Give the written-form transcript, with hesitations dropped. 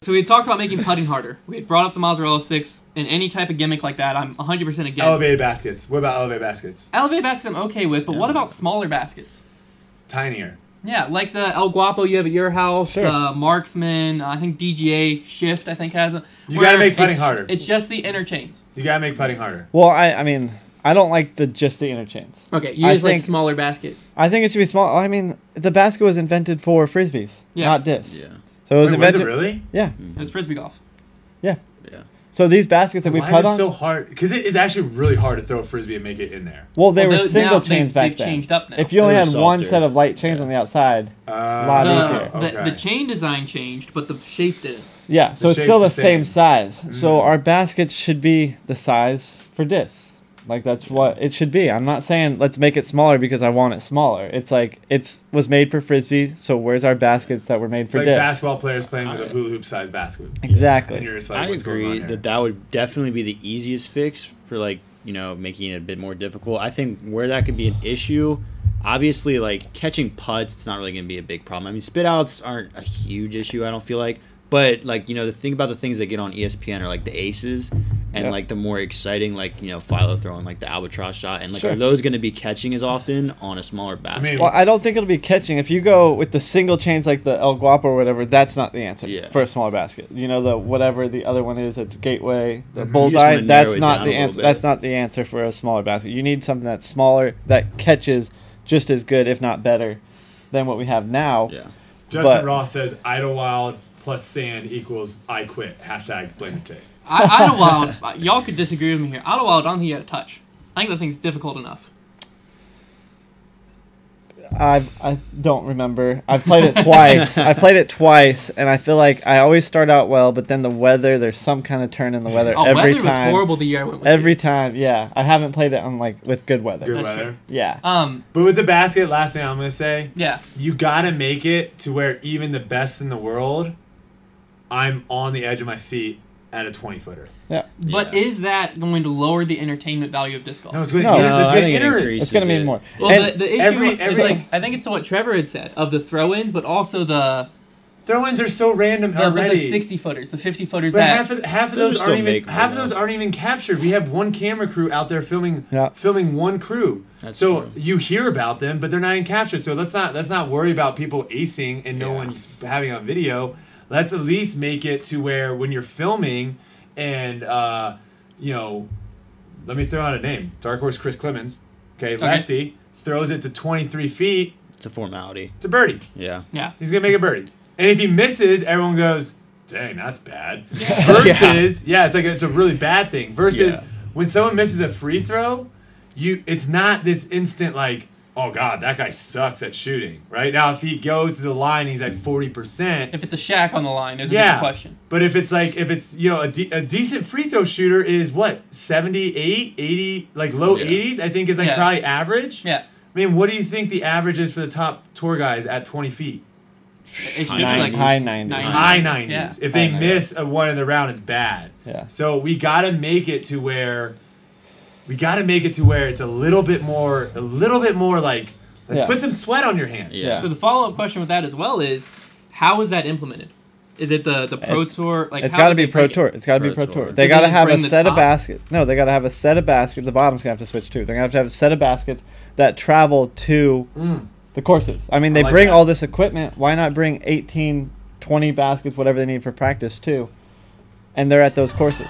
So we had talked about making putting harder. We had brought up the mozzarella sticks and any type of gimmick like that. I'm 100% against. Elevated baskets. What about elevated baskets? Elevated baskets I'm okay with, but what about smaller baskets? Tinier. Yeah, like the El Guapo you have at your house, Sure. the Marksman, I think DGA Shift I think has a. You gotta make putting harder. It's just the inner chains. You gotta make putting harder. Well, I mean, I don't like just the inner chains. Okay, you just like smaller basket. I think it should be small. I mean, the basket was invented for frisbees, not discs. Yeah. So it was invented. Was it really? Yeah. It was frisbee golf. Yeah. Yeah. So these baskets that we Why put is it on. so hard? Because it is actually really hard to throw a frisbee and make it in there. Well, they were those- single now chains back they've then. changed up now. If you only They had were one softer. set of light chains on the outside, a lot easier. The chain design changed, but the shape didn't. Yeah, so The it's still the shape's the same same. size. So our baskets should be the size for discs. Like that's what it should be. I'm not saying let's make it smaller because I want it smaller. It's like was made for frisbee. So where's our baskets that were made It's for like discs? basketball players playing with a hula hoop sized basket. Exactly. And you're just like, I what's going on agree here? that that would definitely be the easiest fix for like, you know, making it a bit more difficult. I think where that could be an issue, obviously like catching putts, it's not really going to be a big problem. I mean, spit outs aren't a huge issue, I don't feel like. But like, you know, the thing about the things that get on ESPN are like the aces and like the more exciting, like, you know, philo throwing, like the albatross shot. And like, are those going to be catching as often on a smaller basket? Well, I don't think it'll be catching. If you go with the single chains like the El Guapo or whatever, that's not the answer for a smaller basket. You know, the whatever the other one is, it's Gateway, the Bullseye. That's not the answer. That's not the answer for a smaller basket. You need something that's smaller that catches just as good, if not better, than what we have now. Yeah. Justin Ross says Idlewild plus sand equals I quit. Hashtag blame the tape. Idlewild, y'all could disagree with me here. Idlewild, I don't think you had a touch. I think that thing's difficult enough. I don't remember. I've played it twice. I've played it twice, and I feel like I always start out well, but then the weather, there's some kind of turn in the weather every weather time. was horrible the year I went with Every time, yeah. I haven't played it on with good weather. Good That's weather. true. Yeah. But with the basket, last thing I'm going to say, Yeah. you got to make it to where even the best in the world, I'm on the edge of my seat at a 20-footer. Yeah. But is that going to lower the entertainment value of disc golf? No, it's going No, to it's going to mean more. Well, And the issue every- is like, I think it's to what Trevor had said, of the throw-ins, but also the throw-ins are so random already. 60-footers, the 50-footers But that... half of those aren't even captured. We have one camera crew out there filming one crew. That's so true. you hear about them, but they're not even captured. So let's not worry about people acing and no one's having a video. Let's at least make it to where when you're filming and you know, let me throw out a name. Dark Horse Chris Clemens, okay, lefty, throws it to 23 feet. It's a formality. It's a birdie. Yeah. Yeah. He's going to make a birdie. And if he misses, everyone goes, dang, that's bad. Versus, it's a really bad thing. Versus when someone misses a free throw, it's not this instant like, oh God, that guy sucks at shooting. Right now, if he goes to the line, he's at 40%. If it's a shack on the line, there's a different question. But if it's you know a decent free throw shooter is what 78, 80, like low 80s, I think is like probably average. Yeah. I mean, what do you think the average is for the top tour guys at 20 feet? It should be like high 90s. High 90s. Yeah. If they miss a one in the round, it's bad. Yeah. So we got to make it to where it's a little bit more like, let's put some sweat on your hands. Yeah. So the follow-up question with that as well is, how is that implemented? Is it the Pro Tour? Like, it's got to be Pro Tour. It's got to be Pro Tour. They got to have a set of baskets. No, they got to have a set of baskets. The bottom's going to have to switch too. They're going to have a set of baskets that travel to the courses. I mean, they bring all this equipment. Why not bring 18, 20 baskets, whatever they need for practice too? And they're at those courses.